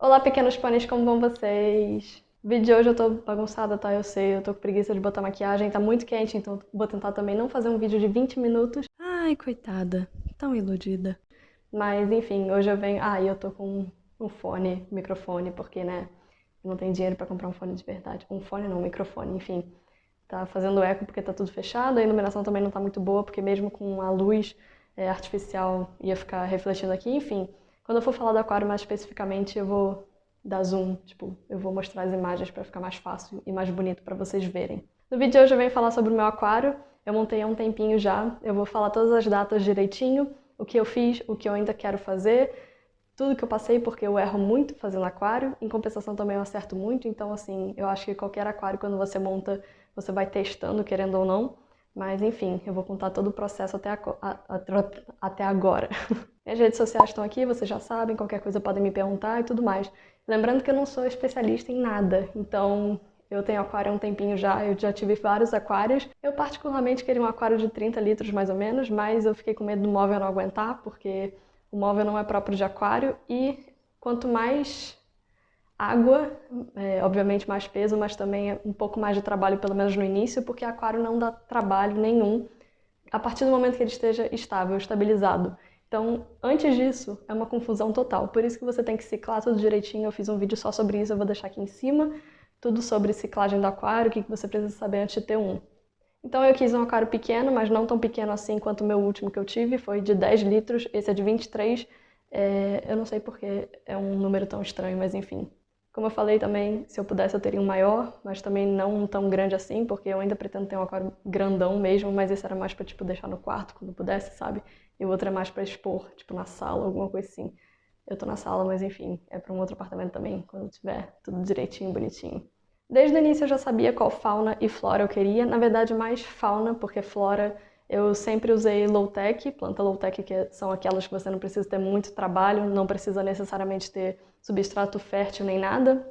Olá, pequenos pôneis, como vão vocês? O vídeo de hoje eu tô bagunçada, tá? Eu sei, eu tô com preguiça de botar maquiagem, tá muito quente, então vou tentar também não fazer um vídeo de 20 minutos. Ai, coitada, tão iludida. Mas enfim, hoje eu venho... Ah, e eu tô com um fone, microfone, porque, né, eu não tenho dinheiro pra comprar um fone de verdade. Um fone não, um microfone, enfim. Tá fazendo eco porque tá tudo fechado, a iluminação também não tá muito boa, porque mesmo com a luz artificial ia ficar refletindo aqui, enfim. Quando eu for falar do aquário mais especificamente, eu vou dar zoom, tipo, eu vou mostrar as imagens para ficar mais fácil e mais bonito para vocês verem. No vídeo de hoje eu venho falar sobre o meu aquário, eu montei há um tempinho já, eu vou falar todas as datas direitinho, o que eu fiz, o que eu ainda quero fazer, tudo que eu passei, porque eu erro muito fazendo aquário, em compensação também eu acerto muito, então assim, eu acho que qualquer aquário quando você monta, você vai testando, querendo ou não, mas enfim, eu vou contar todo o processo até agora. Minhas redes sociais estão aqui, vocês já sabem, qualquer coisa podem me perguntar e tudo mais. Lembrando que eu não sou especialista em nada, então eu tenho aquário há um tempinho já, eu já tive vários aquários. Eu particularmente queria um aquário de 30 litros mais ou menos, mas eu fiquei com medo do móvel não aguentar, porque o móvel não é próprio de aquário e quanto mais água, obviamente mais peso, mas também é um pouco mais de trabalho, pelo menos no início, porque aquário não dá trabalho nenhum a partir do momento que ele esteja estável, estabilizado. Então, antes disso, é uma confusão total. Por isso que você tem que ciclar tudo direitinho. Eu fiz um vídeo só sobre isso, eu vou deixar aqui em cima. Tudo sobre ciclagem do aquário, o que você precisa saber antes de ter um. Então eu quis um aquário pequeno, mas não tão pequeno assim quanto o meu último que eu tive. Foi de 10 litros, esse é de 23. Eu não sei porque é um número tão estranho, mas enfim. Como eu falei também, se eu pudesse eu teria um maior, mas também não tão grande assim, porque eu ainda pretendo ter um aquário grandão mesmo, mas esse era mais pra, tipo, deixar no quarto quando pudesse, sabe? E o outro é mais pra expor, tipo, na sala, alguma coisa assim. Eu tô na sala, mas enfim, é pra um outro apartamento também, quando tiver tudo direitinho, bonitinho. Desde o início eu já sabia qual fauna e flora eu queria, na verdade mais fauna, porque flora eu sempre usei low-tech, planta low-tech que são aquelas que você não precisa ter muito trabalho, não precisa necessariamente ter substrato fértil nem nada.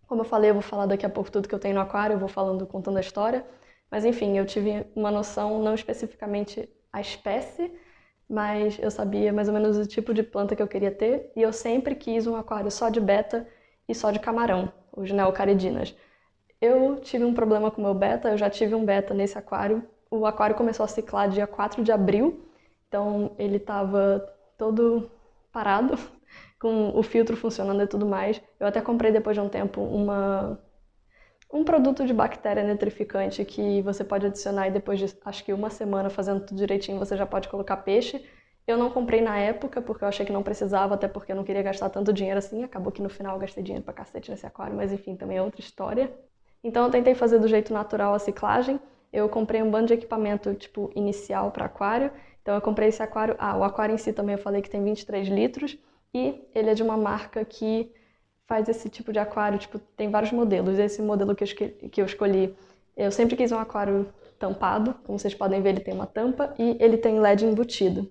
Como eu falei, eu vou falar daqui a pouco tudo que eu tenho no aquário, eu vou falando, contando a história. Mas enfim, eu tive uma noção, não especificamente a espécie, mas eu sabia mais ou menos o tipo de planta que eu queria ter. E eu sempre quis um aquário só de beta e só de camarão, os neocaridinas. Eu tive um problema com o meu beta, eu já tive um beta nesse aquário. O aquário começou a ciclar dia 4 de abril, então ele estava todo parado, com o filtro funcionando e tudo mais. Eu até comprei depois de um tempo um produto de bactéria nitrificante que você pode adicionar e depois de acho que uma semana fazendo tudo direitinho você já pode colocar peixe. Eu não comprei na época porque eu achei que não precisava, até porque eu não queria gastar tanto dinheiro assim. Acabou que no final eu gastei dinheiro pra cacete nesse aquário, mas enfim, também é outra história. Então eu tentei fazer do jeito natural a ciclagem. Eu comprei um bando de equipamento tipo inicial para aquário. Então eu comprei esse aquário. Ah, o aquário em si também eu falei que tem 23 litros e ele é de uma marca que faz esse tipo de aquário, tipo, tem vários modelos. Esse modelo que eu escolhi, eu sempre quis um aquário tampado. Como vocês podem ver, ele tem uma tampa e ele tem LED embutido.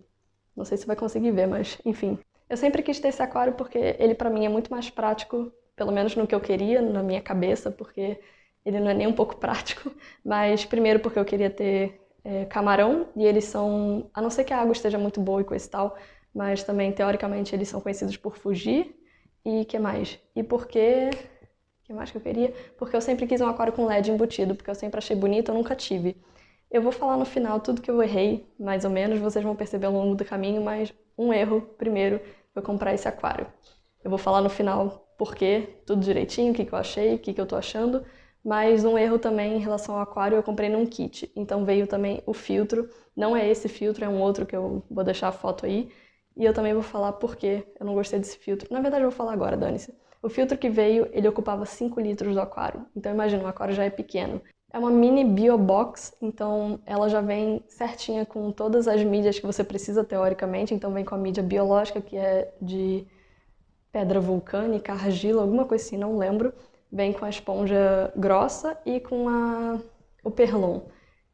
Não sei se vai conseguir ver, mas enfim. Eu sempre quis ter esse aquário porque ele pra mim é muito mais prático, pelo menos no que eu queria, na minha cabeça, porque ele não é nem um pouco prático, mas primeiro porque eu queria ter camarão, e eles são, a não ser que a água esteja muito boa e coisa e tal, mas também, teoricamente, eles são conhecidos por fugir, e que mais? E porque, que mais que eu queria? Porque eu sempre quis um aquário com LED embutido, porque eu sempre achei bonito, eu nunca tive. Eu vou falar no final tudo que eu errei, mais ou menos, vocês vão perceber ao longo do caminho, mas um erro, primeiro, foi comprar esse aquário. Eu vou falar no final por quê, tudo direitinho, o que eu achei, o que eu tô achando, mas um erro também em relação ao aquário, eu comprei num kit, então veio também o filtro, não é esse filtro, é um outro que eu vou deixar a foto aí, e eu também vou falar por que eu não gostei desse filtro. Na verdade eu vou falar agora, dane-se. O filtro que veio, ele ocupava 5 litros do aquário, então imagina, o aquário já é pequeno. É uma mini biobox, então ela já vem certinha com todas as mídias que você precisa teoricamente, então vem com a mídia biológica, que é de pedra vulcânica, argila, alguma coisa assim, não lembro. Vem com a esponja grossa e com o perlon.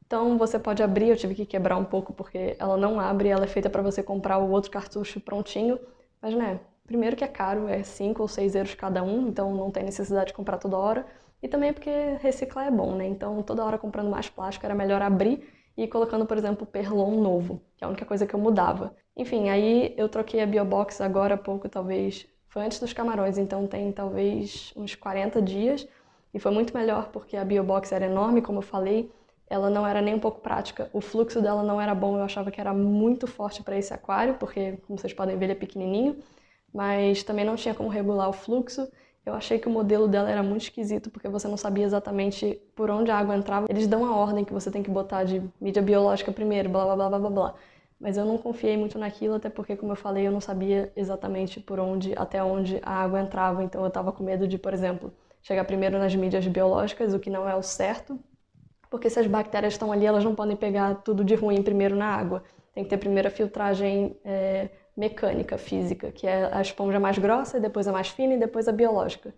Então você pode abrir, eu tive que quebrar um pouco porque ela não abre, ela é feita para você comprar o outro cartucho prontinho, mas né, primeiro que é caro, é 5 ou 6 euros cada um, então não tem necessidade de comprar toda hora. E também porque reciclar é bom, né? Então toda hora comprando mais plástico era melhor abrir e ir colocando, por exemplo, perlon novo, que é a única coisa que eu mudava. Enfim, aí eu troquei a Biobox agora há pouco, talvez foi antes dos camarões, então tem talvez uns 40 dias. E foi muito melhor porque a Biobox era enorme, como eu falei, ela não era nem um pouco prática. O fluxo dela não era bom, eu achava que era muito forte para esse aquário, porque, como vocês podem ver, ele é pequenininho, mas também não tinha como regular o fluxo. Eu achei que o modelo dela era muito esquisito, porque você não sabia exatamente por onde a água entrava. Eles dão a ordem que você tem que botar de mídia biológica primeiro, blá blá blá blá blá blá. Mas eu não confiei muito naquilo, até porque, como eu falei, eu não sabia exatamente por onde, até onde a água entrava. Então eu estava com medo de, por exemplo, chegar primeiro nas mídias biológicas, o que não é o certo, porque se as bactérias estão ali, elas não podem pegar tudo de ruim primeiro na água. Tem que ter primeiro a filtragem mecânica, física, que é a esponja mais grossa, e depois a mais fina e depois a biológica.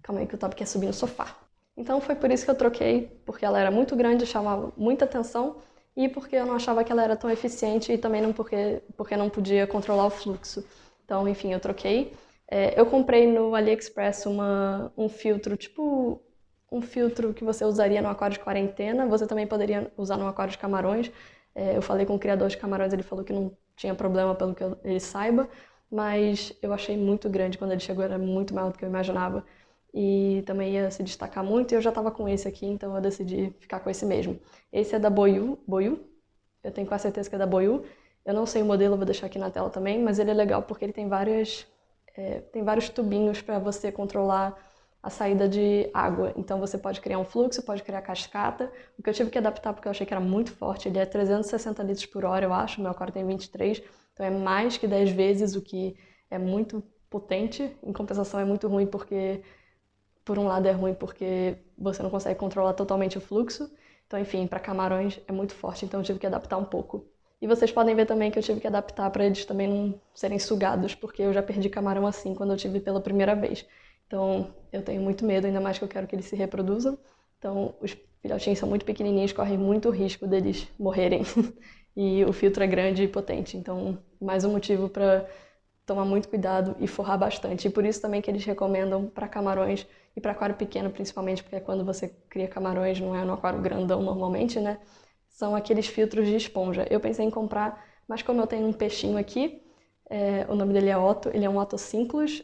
Calma aí que o Top quer subir no sofá. Então foi por isso que eu troquei, porque ela era muito grande, chamava muita atenção, e porque eu não achava que ela era tão eficiente e também não porque não podia controlar o fluxo. Então, enfim, eu troquei. Eu comprei no AliExpress um filtro, tipo um filtro que você usaria no aquário de quarentena, você também poderia usar no aquário de camarões. Eu falei com o criador de camarões, ele falou que não tinha problema pelo que ele saiba, mas eu achei muito grande quando ele chegou, era muito maior do que eu imaginava. E também ia se destacar muito, e eu já estava com esse aqui, então eu decidi ficar com esse mesmo. Esse é da Boyu, eu tenho quase certeza que é da Boyu. Eu não sei o modelo, eu vou deixar aqui na tela também, mas ele é legal porque ele tem vários tubinhos para você controlar a saída de água. Então você pode criar um fluxo, pode criar cascata. O que eu tive que adaptar porque eu achei que era muito forte, ele é 360 litros por hora, eu acho, meu aquário tem 23, então é mais que 10 vezes, o que é muito potente. Em compensação é muito ruim porque, por um lado é ruim porque você não consegue controlar totalmente o fluxo. Então, enfim, para camarões é muito forte, então eu tive que adaptar um pouco. E vocês podem ver também que eu tive que adaptar para eles também não serem sugados, porque eu já perdi camarão assim quando eu tive pela primeira vez. Então, eu tenho muito medo, ainda mais que eu quero que eles se reproduzam. Então, os filhotinhos são muito pequenininhos, correm muito risco deles morrerem. E o filtro é grande e potente, então mais um motivo para tomar muito cuidado e forrar bastante. E por isso também que eles recomendam para camarões e para aquário pequeno, principalmente, porque quando você cria camarões, não é no aquário grandão normalmente, né? São aqueles filtros de esponja. Eu pensei em comprar, mas como eu tenho um peixinho aqui, o nome dele é Otto, ele é um Ottocinclus,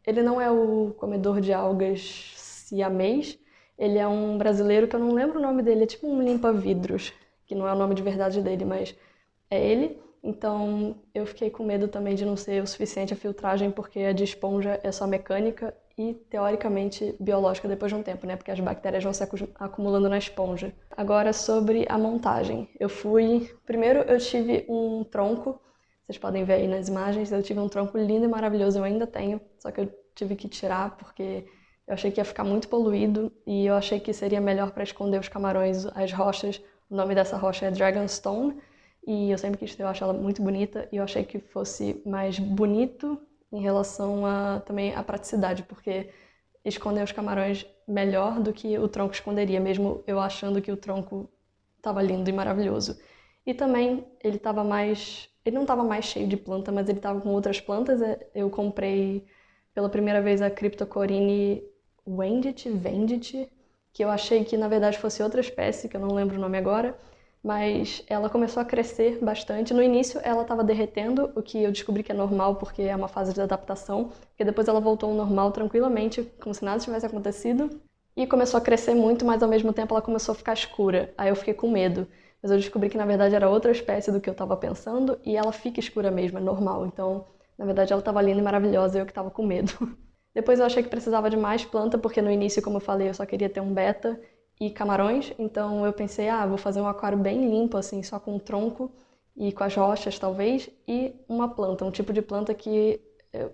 ele não é o comedor de algas siamês, ele é um brasileiro que eu não lembro o nome dele, é tipo um limpa-vidros, que não é o nome de verdade dele, mas é ele. Então eu fiquei com medo também de não ser o suficiente a filtragem, porque a de esponja é só mecânica e teoricamente biológica depois de um tempo, né? Porque as bactérias vão se acumulando na esponja. Agora sobre a montagem. Primeiro eu tive um tronco, vocês podem ver aí nas imagens, eu tive um tronco lindo e maravilhoso, eu ainda tenho, só que eu tive que tirar porque eu achei que ia ficar muito poluído e eu achei que seria melhor para esconder os camarões, as rochas. O nome dessa rocha é Dragonstone e eu sempre quis ter, eu acho ela muito bonita e eu achei que fosse mais bonito em relação também à praticidade, porque esconder os camarões melhor do que o tronco esconderia, mesmo eu achando que o tronco estava lindo e maravilhoso. E também ele não estava mais cheio de planta, mas ele estava com outras plantas. Eu comprei pela primeira vez a Cryptocoryne Vendit, que eu achei que na verdade fosse outra espécie, que eu não lembro o nome agora, mas ela começou a crescer bastante. No início ela estava derretendo, o que eu descobri que é normal porque é uma fase de adaptação, porque depois ela voltou ao normal tranquilamente, como se nada tivesse acontecido, e começou a crescer muito, mas ao mesmo tempo ela começou a ficar escura. Aí eu fiquei com medo, mas eu descobri que na verdade era outra espécie do que eu estava pensando e ela fica escura mesmo, é normal. Então, na verdade ela estava linda e maravilhosa e eu que estava com medo. Depois eu achei que precisava de mais planta, porque no início, como eu falei, eu só queria ter um beta e camarões, então eu pensei, vou fazer um aquário bem limpo, assim, só com um tronco e com as rochas, talvez, e uma planta, um tipo de planta que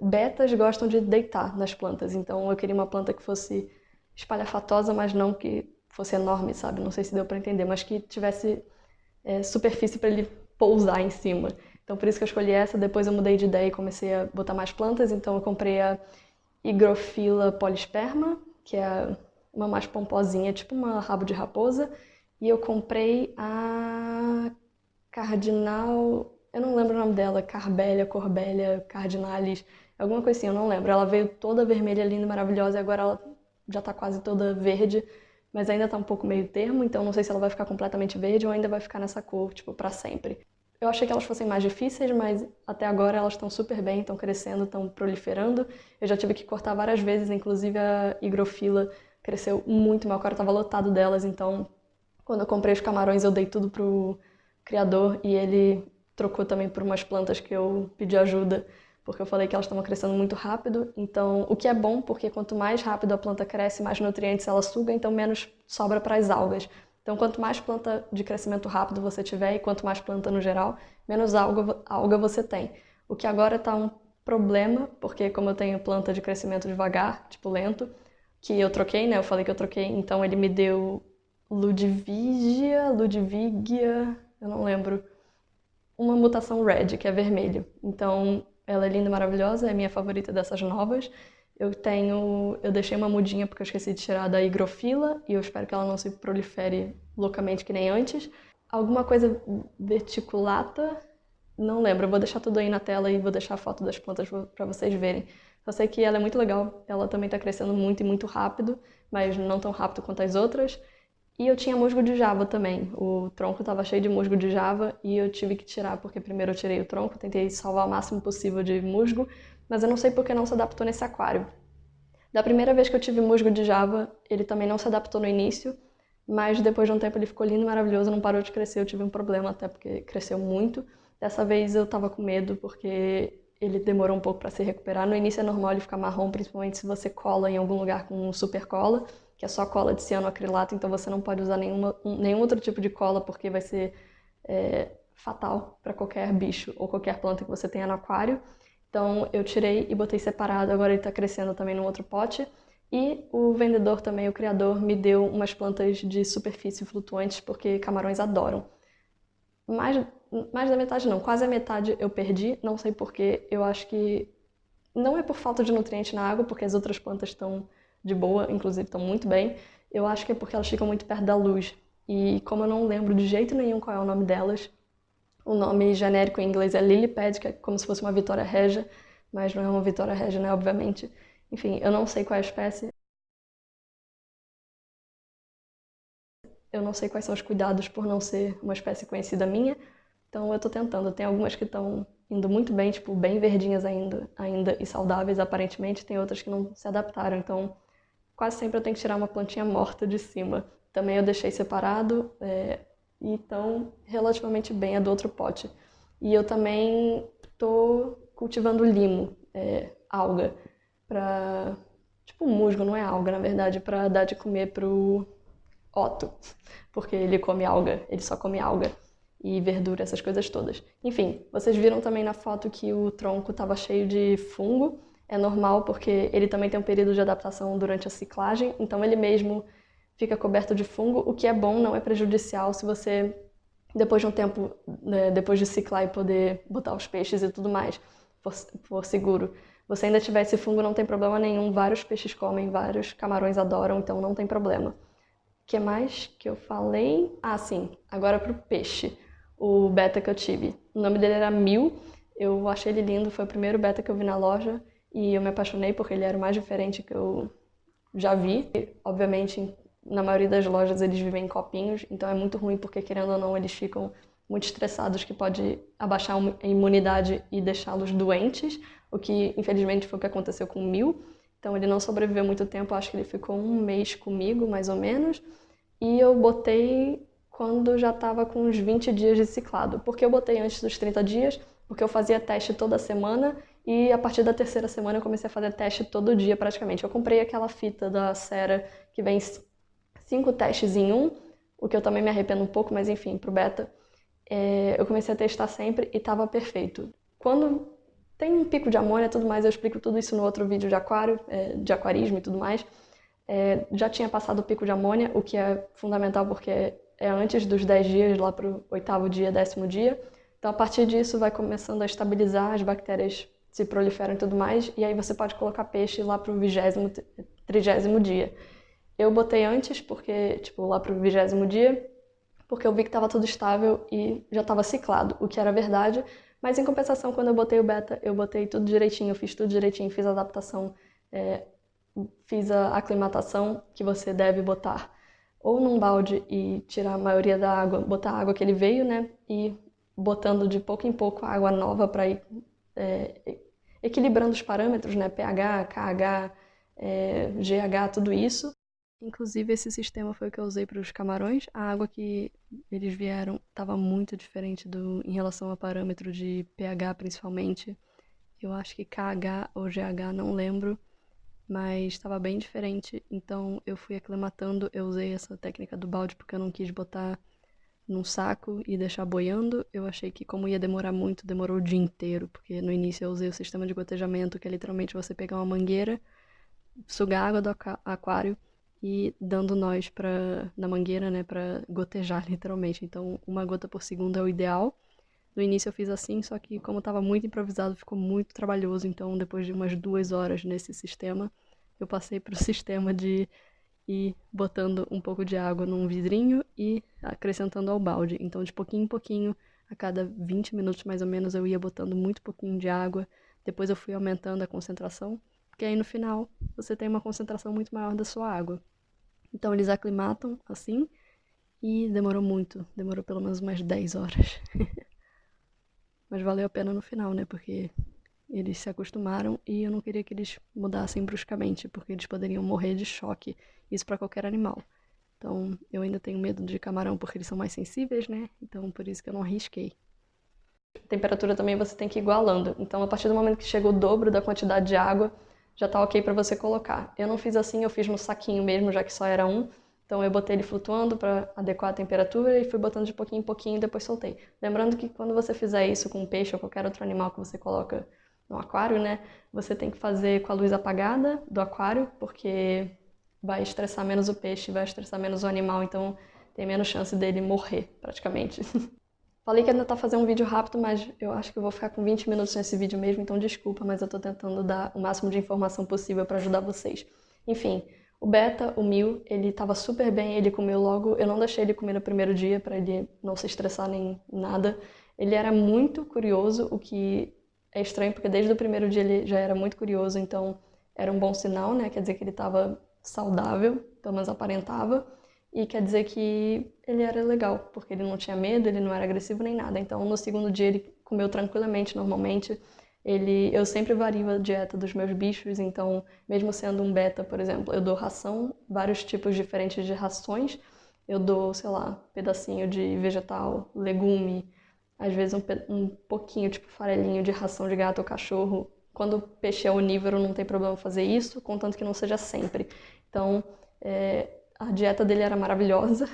betas gostam de deitar nas plantas, então eu queria uma planta que fosse espalhafatosa, mas não que fosse enorme, sabe? Não sei se deu para entender, mas que tivesse superfície para ele pousar em cima. Então por isso que eu escolhi essa, depois eu mudei de ideia e comecei a botar mais plantas, então eu comprei a Hygrophila polisperma, que é uma mais pomposinha, tipo uma rabo de raposa, e eu comprei a Cardinal, eu não lembro o nome dela, Corbélia, Cardinalis, alguma coisa assim, eu não lembro. Ela veio toda vermelha, linda, maravilhosa, e agora ela já tá quase toda verde, mas ainda tá um pouco meio termo, então não sei se ela vai ficar completamente verde ou ainda vai ficar nessa cor, tipo, pra sempre. Eu achei que elas fossem mais difíceis, mas até agora elas estão super bem, estão crescendo, estão proliferando. Eu já tive que cortar várias vezes, inclusive a higrofila cresceu muito, meu aquário estava lotado delas, então quando eu comprei os camarões eu dei tudo pro criador e ele trocou também por umas plantas que eu pedi ajuda, porque eu falei que elas estavam crescendo muito rápido. Então, o que é bom, porque quanto mais rápido a planta cresce, mais nutrientes ela suga, então menos sobra para as algas. Então, quanto mais planta de crescimento rápido você tiver e quanto mais planta no geral, menos alga você tem. O que agora está um problema, porque como eu tenho planta de crescimento devagar, tipo lento, que eu troquei, né? Eu falei que eu troquei, então ele me deu Ludwigia, eu não lembro, uma mutação Red, que é vermelho. Então, ela é linda e maravilhosa, é minha favorita dessas novas. Eu deixei uma mudinha porque eu esqueci de tirar da higrofila e eu espero que ela não se prolifere loucamente que nem antes. Alguma coisa verticulata, não lembro, eu vou deixar tudo aí na tela e vou deixar a foto das plantas para vocês verem. Eu sei que ela é muito legal, ela também está crescendo muito e muito rápido, mas não tão rápido quanto as outras. E eu tinha musgo de java também. O tronco estava cheio de musgo de java e eu tive que tirar, porque primeiro eu tirei o tronco, tentei salvar o máximo possível de musgo, mas eu não sei por que não se adaptou nesse aquário. Da primeira vez que eu tive musgo de java, ele também não se adaptou no início, mas depois de um tempo ele ficou lindo e maravilhoso, não parou de crescer, eu tive um problema até porque cresceu muito. Dessa vez eu tava com medo porque ele demorou um pouco para se recuperar. No início é normal ele ficar marrom, principalmente se você cola em algum lugar com super cola, que é só cola de cianoacrilato, então você não pode usar nenhum outro tipo de cola porque vai ser fatal para qualquer bicho ou qualquer planta que você tenha no aquário. Então eu tirei e botei separado, agora ele está crescendo também num outro pote. E o vendedor também, o criador, me deu umas plantas de superfície flutuantes porque camarões adoram. Mais, mais da metade não, quase a metade eu perdi, não sei porquê, eu acho que não é por falta de nutriente na água, porque as outras plantas estão de boa, inclusive estão muito bem, eu acho que é porque elas ficam muito perto da luz. E como eu não lembro de jeito nenhum qual é o nome delas, o nome genérico em inglês é Lilypad, que é como se fosse uma Vitória Regia, mas não é uma Vitória Regia, né, obviamente. Enfim, eu não sei qual é a espécie, eu não sei quais são os cuidados por não ser uma espécie conhecida minha, então eu tô tentando. Tem algumas que estão indo muito bem, tipo, bem verdinhas ainda e saudáveis aparentemente, tem outras que não se adaptaram, então quase sempre eu tenho que tirar uma plantinha morta de cima. Também eu deixei separado, e estão relativamente bem a do outro pote. E eu também tô cultivando limo, alga, pra... tipo musgo, não é alga na verdade, pra dar de comer pro Otto, porque ele come alga, ele só come alga e verdura, essas coisas todas. Enfim, vocês viram também na foto que o tronco estava cheio de fungo. É normal porque ele também tem um período de adaptação durante a ciclagem, então ele mesmo fica coberto de fungo, o que é bom, não é prejudicial se você, depois de um tempo, né, depois de ciclar e poder botar os peixes e tudo mais, for seguro. Você ainda tiver esse fungo, não tem problema nenhum, vários peixes comem, vários camarões adoram, então não tem problema. O que mais que eu falei? Ah, sim, agora pro peixe, o beta que eu tive. O nome dele era Mil, eu achei ele lindo, foi o primeiro beta que eu vi na loja e eu me apaixonei porque ele era o mais diferente que eu já vi. E, obviamente, na maioria das lojas eles vivem em copinhos, então é muito ruim porque, querendo ou não, eles ficam muito estressados, que pode abaixar a imunidade e deixá-los doentes, o que infelizmente foi o que aconteceu com o Mil. Então ele não sobreviveu muito tempo, acho que ele ficou um mês comigo, mais ou menos. E eu botei quando já estava com uns 20 dias de ciclado. Por que eu botei antes dos 30 dias? Porque eu fazia teste toda semana e a partir da terceira semana eu comecei a fazer teste todo dia praticamente. Eu comprei aquela fita da Cera que vem 5 testes em um, o que eu também me arrependo um pouco, mas enfim, pro beta. Eu comecei a testar sempre e estava perfeito. Quando tem um pico de amônia e tudo mais, eu explico tudo isso no outro vídeo de aquário, de aquarismo e tudo mais. Já tinha passado o pico de amônia, o que é fundamental porque é antes dos 10 dias, lá para o 8º dia, 10º dia. Então, a partir disso, vai começando a estabilizar, as bactérias se proliferam e tudo mais, e aí você pode colocar peixe lá para o 20º, 30º dia. Eu botei antes, porque, tipo, lá para o 20º dia, porque eu vi que estava tudo estável e já estava ciclado, o que era verdade, mas em compensação, quando eu botei o beta, eu botei tudo direitinho, eu fiz tudo direitinho, fiz a adaptação, fiz a aclimatação que você deve botar ou num balde e tirar a maioria da água, botar a água que ele veio, né, e botando de pouco em pouco água nova para ir equilibrando os parâmetros, né? pH, KH, GH, tudo isso. Inclusive, esse sistema foi o que eu usei para os camarões. A água que eles vieram estava muito diferente em relação a parâmetro de pH, principalmente. Eu acho que KH ou GH, não lembro, mas estava bem diferente. Então, eu fui aclimatando. Eu usei essa técnica do balde porque eu não quis botar num saco e deixar boiando. Eu achei que, como ia demorar muito, demorou o dia inteiro, porque no início eu usei o sistema de gotejamento, que é literalmente você pegar uma mangueira, sugar água do aquário e dando nós na mangueira, né, pra gotejar, literalmente. Então, uma gota por segundo é o ideal. No início eu fiz assim, só que como estava muito improvisado, ficou muito trabalhoso. Então, depois de umas 2 horas nesse sistema, eu passei para o sistema de ir botando um pouco de água num vidrinho e acrescentando ao balde. Então, de pouquinho em pouquinho, a cada 20 minutos mais ou menos, eu ia botando muito pouquinho de água. Depois eu fui aumentando a concentração, porque aí no final você tem uma concentração muito maior da sua água. Então, eles aclimatam assim e demorou muito. Demorou pelo menos umas 10 horas. Mas valeu a pena no final, né? Porque eles se acostumaram e eu não queria que eles mudassem bruscamente, porque eles poderiam morrer de choque. Isso para qualquer animal. Então, eu ainda tenho medo de camarão porque eles são mais sensíveis, né? Então, por isso que eu não arrisquei. A temperatura também você tem que ir igualando. Então, a partir do momento que chega o dobro da quantidade de água, já tá ok para você colocar. Eu não fiz assim, eu fiz no saquinho mesmo, já que só era um. Então, eu botei ele flutuando para adequar a temperatura e fui botando de pouquinho em pouquinho e depois soltei. Lembrando que quando você fizer isso com um peixe ou qualquer outro animal que você coloca no aquário, né? Você tem que fazer com a luz apagada do aquário, porque vai estressar menos o peixe, vai estressar menos o animal, então tem menos chance dele morrer, praticamente. Falei que ia tentar fazer um vídeo rápido, mas eu acho que eu vou ficar com 20 minutos nesse vídeo mesmo, então desculpa, mas eu tô tentando dar o máximo de informação possível para ajudar vocês. Enfim, o Beta, o Mil, ele tava super bem, ele comeu logo, eu não deixei ele comer no primeiro dia para ele não se estressar nem nada. Ele era muito curioso, o que é estranho porque desde o primeiro dia ele já era muito curioso, então era um bom sinal, né? Quer dizer que ele estava saudável, pelo menos aparentava, e quer dizer que ele era legal, porque ele não tinha medo, ele não era agressivo nem nada. Então no segundo dia ele comeu tranquilamente, normalmente. Eu sempre vario a dieta dos meus bichos, então mesmo sendo um beta, por exemplo, eu dou ração, vários tipos diferentes de rações. Eu dou, sei lá, pedacinho de vegetal, legume, às vezes um pouquinho, tipo farelinho de ração de gato ou cachorro. Quando o peixe é onívoro, não tem problema fazer isso, contanto que não seja sempre. Então, a dieta dele era maravilhosa.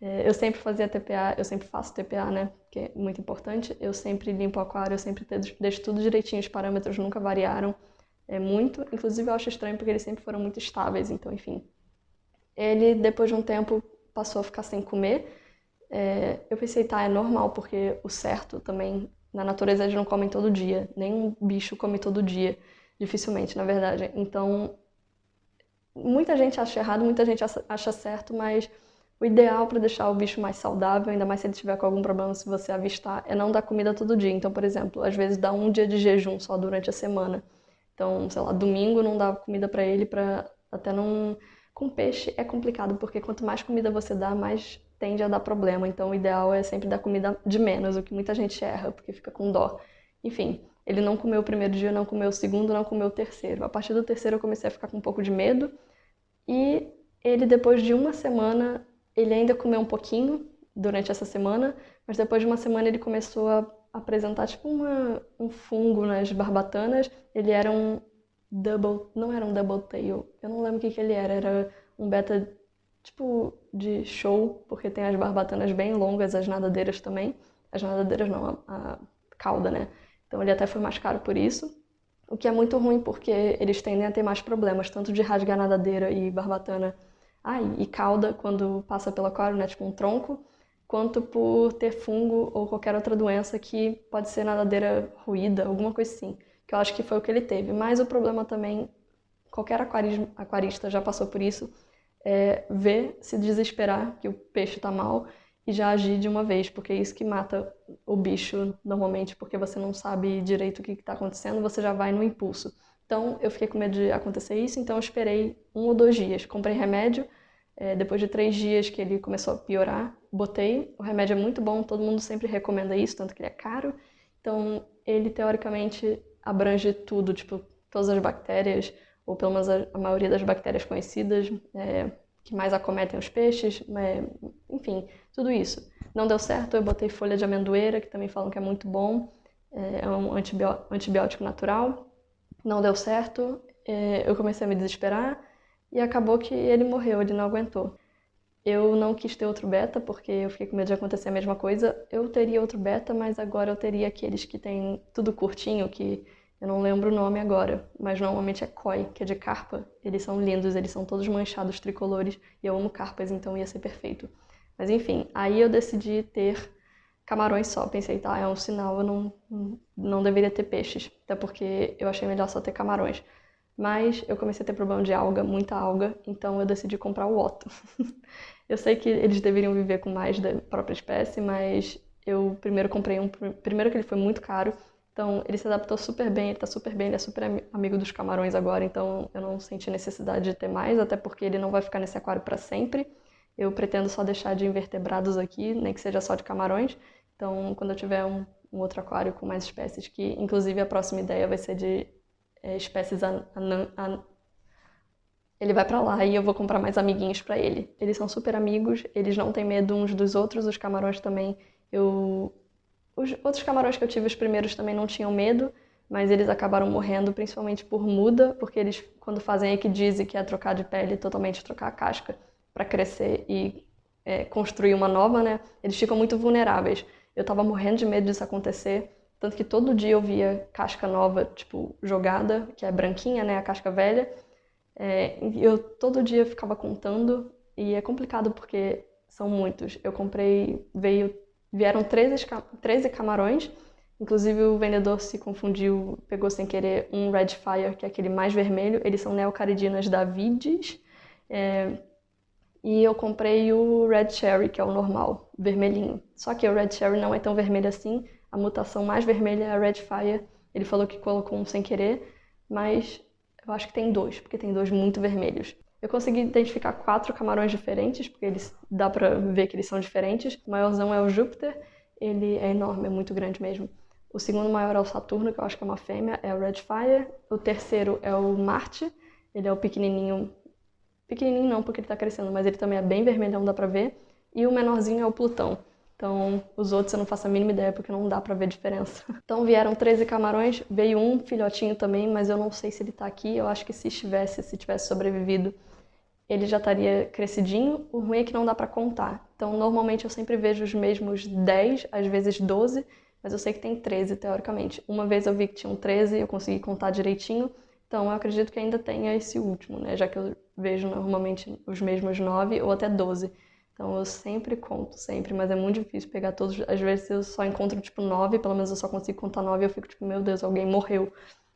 Eu sempre fazia TPA, eu sempre faço TPA, né? Que é muito importante. Eu sempre limpo o aquário, eu sempre deixo tudo direitinho, os parâmetros nunca variaram muito. Inclusive, eu acho estranho porque eles sempre foram muito estáveis, então, enfim. Ele, depois de um tempo, passou a ficar sem comer. Eu pensei, tá, é normal, porque o certo também, na natureza eles não comem todo dia, nenhum bicho come todo dia, dificilmente, na verdade. Então, muita gente acha errado, muita gente acha certo, mas o ideal para deixar o bicho mais saudável, ainda mais se ele tiver com algum problema, se você avistar, é não dar comida todo dia. Então, por exemplo, às vezes dá um dia de jejum só durante a semana. Então, sei lá, domingo não dá comida para ele, para até não... Com peixe é complicado, porque quanto mais comida você dá, mais tende a dar problema. Então, o ideal é sempre dar comida de menos, o que muita gente erra, porque fica com dó. Enfim, ele não comeu o primeiro dia, não comeu o segundo, não comeu o terceiro. A partir do terceiro eu comecei a ficar com um pouco de medo. E ele, depois de uma semana, ele ainda comeu um pouquinho durante essa semana, mas depois de uma semana ele começou a apresentar tipo um fungo nas barbatanas. Ele era não era um double tail, eu não lembro o que ele era um beta tipo de show, porque tem as barbatanas bem longas, as nadadeiras também. As nadadeiras não, a cauda, né? Então ele até foi mais caro por isso. O que é muito ruim, porque eles tendem a ter mais problemas, tanto de rasgar nadadeira e barbatana, e cauda quando passa pelo aquário, né, tipo um tronco, quanto por ter fungo ou qualquer outra doença que pode ser nadadeira ruída, alguma coisa assim, que eu acho que foi o que ele teve. Mas o problema também, qualquer aquarista já passou por isso, é ver, se desesperar que o peixe está mal e já agir de uma vez, porque é isso que mata o bicho normalmente, porque você não sabe direito o que está acontecendo, você já vai no impulso. Então eu fiquei com medo de acontecer isso, então eu esperei 1 ou 2 dias. Comprei remédio, Depois de 3 dias que ele começou a piorar, botei. O remédio é muito bom, todo mundo sempre recomenda isso, tanto que ele é caro. Então, ele teoricamente abrange tudo, tipo, todas as bactérias, ou pelo menos a maioria das bactérias conhecidas, que mais acometem os peixes, enfim, tudo isso. Não deu certo, eu botei folha de amendoeira, que também falam que é muito bom, é um antibiótico natural. Não deu certo, eu comecei a me desesperar e acabou que ele morreu, ele não aguentou. Eu não quis ter outro beta porque eu fiquei com medo de acontecer a mesma coisa. Eu teria outro beta, mas agora eu teria aqueles que tem tudo curtinho, que eu não lembro o nome agora, mas normalmente é koi, que é de carpa. Eles são lindos, eles são todos manchados tricolores e eu amo carpas, então ia ser perfeito. Mas enfim, aí eu decidi ter camarões só. Pensei, tá, é um sinal, eu não deveria ter peixes, até porque eu achei melhor só ter camarões. Mas eu comecei a ter problema de alga, muita alga, então eu decidi comprar o Otto. Eu sei que eles deveriam viver com mais da própria espécie, mas eu primeiro comprei um. Primeiro que ele foi muito caro, então ele se adaptou super bem, ele tá super bem, ele é super amigo dos camarões agora, então eu não senti necessidade de ter mais, até porque ele não vai ficar nesse aquário para sempre. Eu pretendo só deixar de invertebrados aqui, nem que seja só de camarões. Então, quando eu tiver um outro aquário com mais espécies, que inclusive a próxima ideia vai ser de espécies ele vai pra lá e eu vou comprar mais amiguinhos pra ele. Eles são super amigos, eles não têm medo uns dos outros, os camarões também. Os outros camarões que eu tive, os primeiros, também não tinham medo, mas eles acabaram morrendo principalmente por muda, porque eles, quando fazem equidise, que é trocar de pele, totalmente trocar a casca pra crescer e construir uma nova, né? Eles ficam muito vulneráveis. Eu tava morrendo de medo disso acontecer, tanto que todo dia eu via casca nova, tipo, jogada, que é branquinha, né, a casca velha. Eu todo dia ficava contando e é complicado porque são muitos. Eu comprei, vieram 13 camarões, inclusive o vendedor se confundiu, pegou sem querer um Red Fire, que é aquele mais vermelho. Eles são Neocaridinas davidis. E eu comprei o Red Cherry, que é o normal, vermelhinho. Só que o Red Cherry não é tão vermelho assim. A mutação mais vermelha é a Red Fire. Ele falou que colocou um sem querer, mas eu acho que tem 2, porque tem 2 muito vermelhos. Eu consegui identificar 4 camarões diferentes, porque dá pra ver que eles são diferentes. O maiorzão é o Júpiter, ele é enorme, é muito grande mesmo. O segundo maior é o Saturno, que eu acho que é uma fêmea, é o Red Fire. O terceiro é o Marte, ele é o pequenininho. Pequenininho não, porque ele tá crescendo, mas ele também é bem vermelhão, dá pra ver. E o menorzinho é o Plutão. Então, os outros eu não faço a mínima ideia, porque não dá pra ver diferença. Então, vieram 13 camarões, veio um filhotinho também, mas eu não sei se ele tá aqui. Eu acho que se tivesse sobrevivido, ele já estaria crescidinho. O ruim é que não dá pra contar. Então, normalmente eu sempre vejo os mesmos 10, às vezes 12, mas eu sei que tem 13, teoricamente. Uma vez eu vi que tinham 13, eu consegui contar direitinho. Então, eu acredito que ainda tenha esse último, né? Já que eu vejo normalmente os mesmos 9 ou até 12. Então, eu sempre conto, sempre, mas é muito difícil pegar todos. Às vezes eu só encontro, tipo, 9, pelo menos eu só consigo contar 9 e eu fico, tipo, meu Deus, alguém morreu.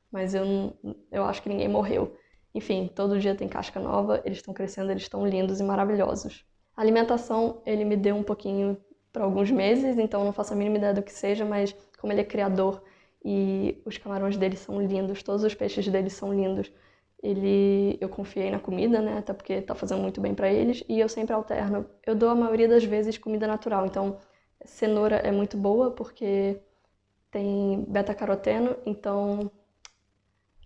Mas eu acho que ninguém morreu. Enfim, todo dia tem casca nova, eles estão crescendo, eles estão lindos e maravilhosos. A alimentação, ele me deu um pouquinho para alguns meses, então eu não faço a mínima ideia do que seja, mas como ele é criador e os camarões dele são lindos, todos os peixes dele são lindos, eu confiei na comida, né, até porque tá fazendo muito bem para eles, e eu sempre alterno. Eu dou a maioria das vezes comida natural, então cenoura é muito boa porque tem beta-caroteno, então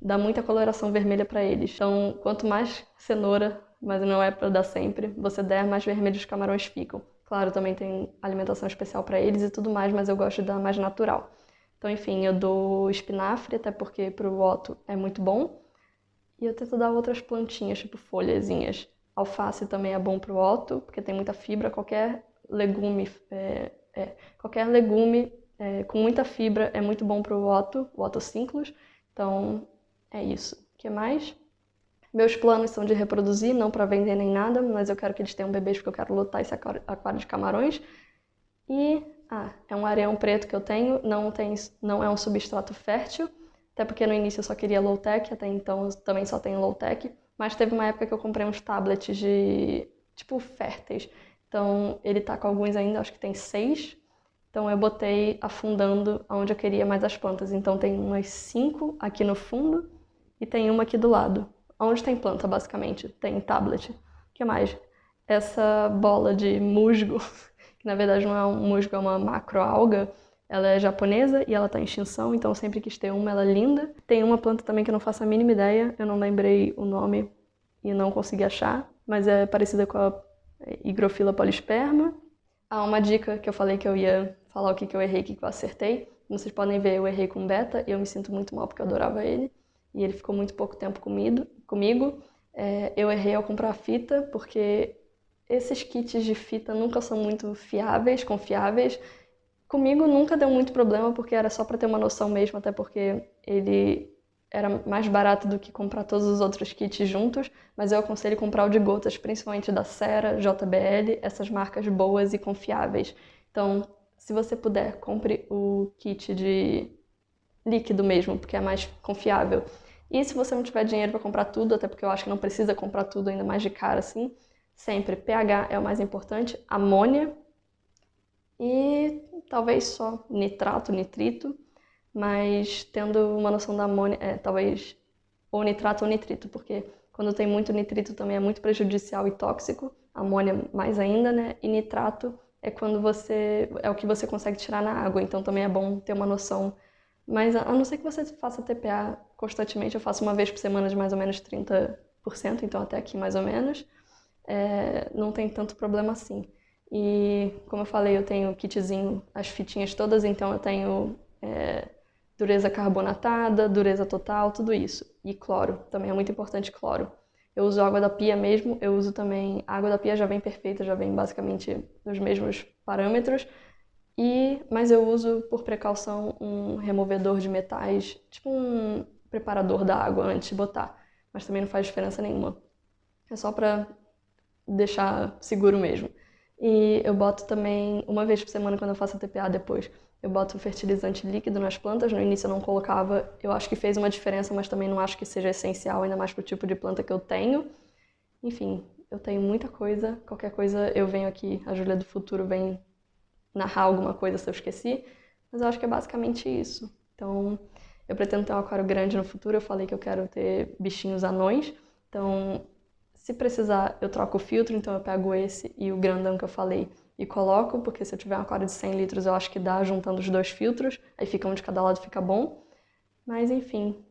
dá muita coloração vermelha para eles. Então, quanto mais cenoura, mas não é para dar sempre, você der, mais vermelhos os camarões ficam. Claro, também tem alimentação especial para eles e tudo mais, mas eu gosto de dar mais natural. Então, enfim, eu dou espinafre, até porque pro Otto é muito bom. E eu tento dar outras plantinhas, tipo folhazinhas. Alface também é bom pro Otto, porque tem muita fibra. Qualquer legume com muita fibra é muito bom pro Otto, o Ottocinclus. Então, é isso. O que mais? Meus planos são de reproduzir, não para vender nem nada, mas eu quero que eles tenham bebês porque eu quero lotar esse aquário de camarões. E, é um areião preto que eu tenho, não é um substrato fértil, até porque no início eu só queria low-tech, até então eu também só tenho low-tech, mas teve uma época que eu comprei uns tablets de, tipo, férteis. Então, ele tá com alguns ainda, acho que tem 6. Então, eu botei afundando onde eu queria mais as plantas. Então, tem umas 5 aqui no fundo e tem uma aqui do lado. Onde tem planta, basicamente, tem tablet. O que mais? Essa bola de musgo, que na verdade não é um musgo, é uma macroalga, ela é japonesa e ela tá em extinção, então eu sempre quis ter uma, ela é linda. Tem uma planta também que eu não faço a mínima ideia, eu não lembrei o nome e não consegui achar, mas é parecida com a Hygrophila polisperma. Ah, uma dica que eu falei que eu ia falar o que eu errei, o que eu acertei. Como vocês podem ver, eu errei com o beta e eu me sinto muito mal porque eu adorava ele. E ele ficou muito pouco tempo comigo. Eu errei ao comprar a fita, porque esses kits de fita nunca são muito fiáveis, confiáveis. Comigo nunca deu muito problema, porque era só para ter uma noção mesmo, até porque ele era mais barato do que comprar todos os outros kits juntos, mas eu aconselho comprar o de gotas, principalmente da Cera, JBL, essas marcas boas e confiáveis. Então, se você puder, compre o kit de líquido mesmo, porque é mais confiável. E se você não tiver dinheiro para comprar tudo, até porque eu acho que não precisa comprar tudo ainda mais de cara assim, sempre pH é o mais importante, amônia e talvez só nitrato, nitrito, mas tendo uma noção da amônia, talvez ou nitrato ou nitrito, porque quando tem muito nitrito também é muito prejudicial e tóxico, amônia mais ainda, né? E nitrato é quando é o que você consegue tirar na água, então também é bom ter uma noção. Mas a não ser que você faça TPA constantemente, eu faço uma vez por semana de mais ou menos 30%, então até aqui mais ou menos, não tem tanto problema assim. E como eu falei, eu tenho o kitzinho, as fitinhas todas, então eu tenho dureza carbonatada, dureza total, tudo isso. E cloro, também é muito importante cloro. Eu uso água da pia mesmo, eu uso também... A água da pia já vem perfeita, já vem basicamente nos mesmos parâmetros, mas eu uso, por precaução, um removedor de metais, tipo um preparador da água antes de botar. Mas também não faz diferença nenhuma. É só pra deixar seguro mesmo. E eu boto também, uma vez por semana, quando eu faço a TPA depois, eu boto fertilizante líquido nas plantas. No início eu não colocava, eu acho que fez uma diferença, mas também não acho que seja essencial, ainda mais pro tipo de planta que eu tenho. Enfim, eu tenho muita coisa. Qualquer coisa eu venho aqui, a Júlia do Futuro vem narrar alguma coisa se eu esqueci, mas eu acho que é basicamente isso. Então, eu pretendo ter um aquário grande no futuro, eu falei que eu quero ter bichinhos anões, então se precisar eu troco o filtro, então eu pego esse e o grandão que eu falei e coloco, porque se eu tiver um aquário de 100 litros eu acho que dá juntando os dois filtros, aí fica um de cada lado, fica bom. Mas enfim,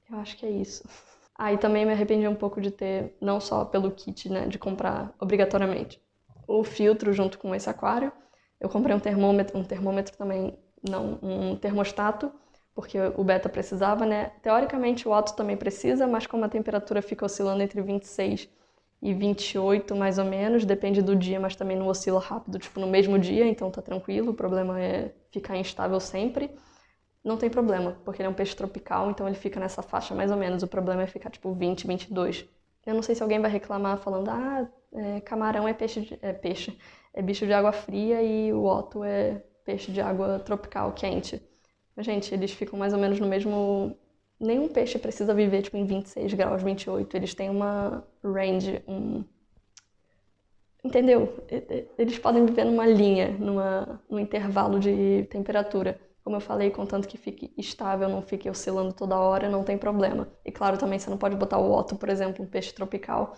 eu acho que é isso. E também me arrependi um pouco de ter, não só pelo kit, né, de comprar obrigatoriamente o filtro junto com esse aquário. Eu comprei um termômetro também, não, um termostato, porque o beta precisava, né? Teoricamente o Otto também precisa, mas como a temperatura fica oscilando entre 26 e 28 mais ou menos, depende do dia, mas também não oscila rápido, tipo no mesmo dia, então tá tranquilo, o problema é ficar instável sempre. Não tem problema, porque ele é um peixe tropical, então ele fica nessa faixa mais ou menos, o problema é ficar tipo 20, 22. Eu não sei se alguém vai reclamar falando, camarão é é bicho de água fria e o Otto é peixe de água tropical, quente. Mas, gente, eles ficam mais ou menos no mesmo... Nenhum peixe precisa viver tipo em 26 graus, 28. Eles têm uma range, Entendeu? Eles podem viver numa linha, num intervalo de temperatura. Como eu falei, contanto que fique estável, não fique oscilando toda hora, não tem problema. E claro, também você não pode botar o Otto, por exemplo, um peixe tropical,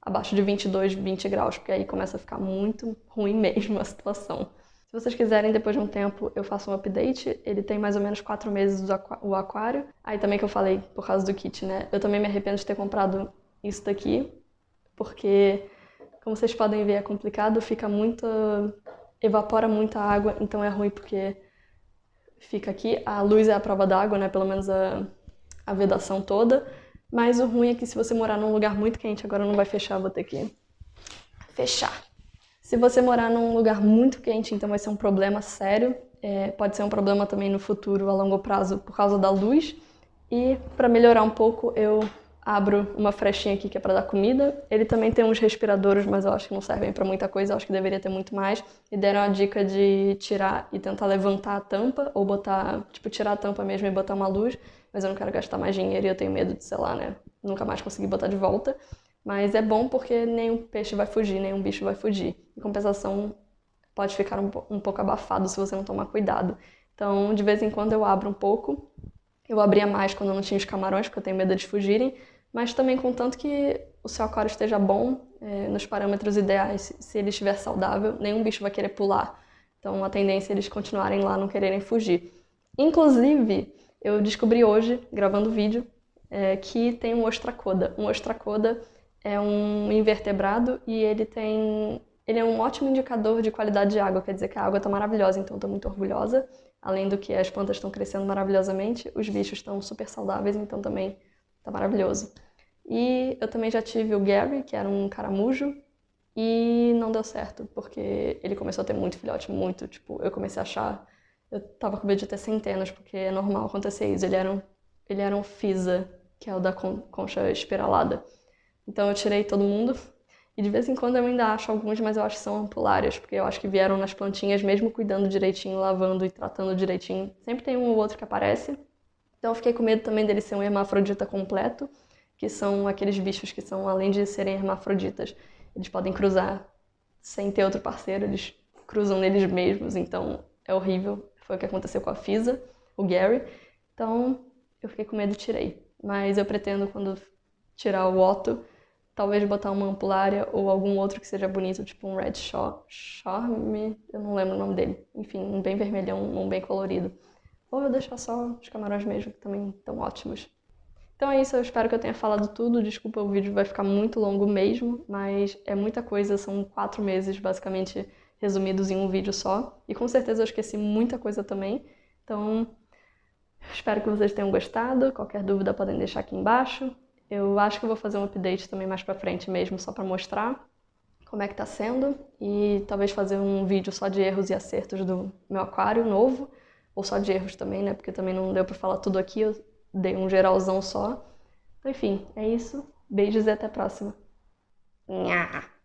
abaixo de 22, 20 graus, porque aí começa a ficar muito ruim mesmo a situação. Se vocês quiserem, depois de um tempo, eu faço um update. Ele tem mais ou menos 4 meses o aquário. Aí também que eu falei, por causa do kit, né? Eu também me arrependo de ter comprado isso daqui, porque, como vocês podem ver, é complicado, evapora muita água, então é ruim porque fica aqui. A luz é a prova d'água, né? Pelo menos a vedação toda. Mas o ruim é que se você morar num lugar muito quente, agora não vai fechar, vou ter que fechar. Se você morar num lugar muito quente, então vai ser um problema sério. Pode ser um problema também no futuro, a longo prazo, por causa da luz. E para melhorar um pouco, eu abro uma frechinha aqui que é para dar comida. Ele também tem uns respiradores, mas eu acho que não servem para muita coisa, eu acho que deveria ter muito mais. E deram a dica de tirar e tentar levantar a tampa, ou botar, tipo, tirar a tampa mesmo e botar uma luz. Mas eu não quero gastar mais dinheiro e eu tenho medo de, sei lá, né, nunca mais conseguir botar de volta. Mas é bom porque nenhum peixe vai fugir, nenhum bicho vai fugir. Em compensação, pode ficar um pouco abafado se você não tomar cuidado. Então, de vez em quando eu abro um pouco. Eu abria mais quando eu não tinha os camarões, porque eu tenho medo deles fugirem. mas também contanto que o seu aquário esteja bom, nos parâmetros ideais, se ele estiver saudável, nenhum bicho vai querer pular. Então a tendência é eles continuarem lá, não quererem fugir. Inclusive, eu descobri hoje, gravando o vídeo, que tem um ostracoda. Um ostracoda é um invertebrado e ele é um ótimo indicador de qualidade de água, quer dizer que a água está maravilhosa, então estou muito orgulhosa. Além do que as plantas estão crescendo maravilhosamente, os bichos estão super saudáveis, então também está maravilhoso. E eu também já tive o Gary, que era um caramujo, e não deu certo, porque ele começou a ter muito filhote, muito, tipo, eu comecei a achar, eu tava com medo de ter centenas, porque é normal acontecer isso, ele era um Fisa, que é o da concha espiralada. Então eu tirei todo mundo, e de vez em quando eu ainda acho alguns, mas eu acho que são ampulárias, porque eu acho que vieram nas plantinhas, mesmo cuidando direitinho, lavando e tratando direitinho. Sempre tem um ou outro que aparece. Então eu fiquei com medo também dele ser um hermafrodita completo, que são aqueles bichos que são, além de serem hermafroditas, eles podem cruzar sem ter outro parceiro, eles cruzam neles mesmos, então é horrível. Foi o que aconteceu com a Fisa, o Gary. Então eu fiquei com medo e tirei. Mas eu pretendo, quando tirar o Otto, talvez botar uma ampulária ou algum outro que seja bonito, tipo um Red Charme, eu não lembro o nome dele. Enfim, um bem vermelhão, um bem colorido. Ou eu deixar só os camarões mesmo, que também estão ótimos. Então é isso, eu espero que eu tenha falado tudo. Desculpa, o vídeo vai ficar muito longo mesmo, mas é muita coisa, são 4 meses basicamente resumidos em um vídeo só. E com certeza eu esqueci muita coisa também. Então, espero que vocês tenham gostado. Qualquer dúvida podem deixar aqui embaixo. Eu acho que eu vou fazer um update também mais pra frente mesmo, só pra mostrar como é que tá sendo. E talvez fazer um vídeo só de erros e acertos do meu aquário novo. Ou só de erros também, né? Porque também não deu pra falar tudo aqui, eu dei um geralzão só. Enfim, é isso. Beijos e até a próxima. Nha!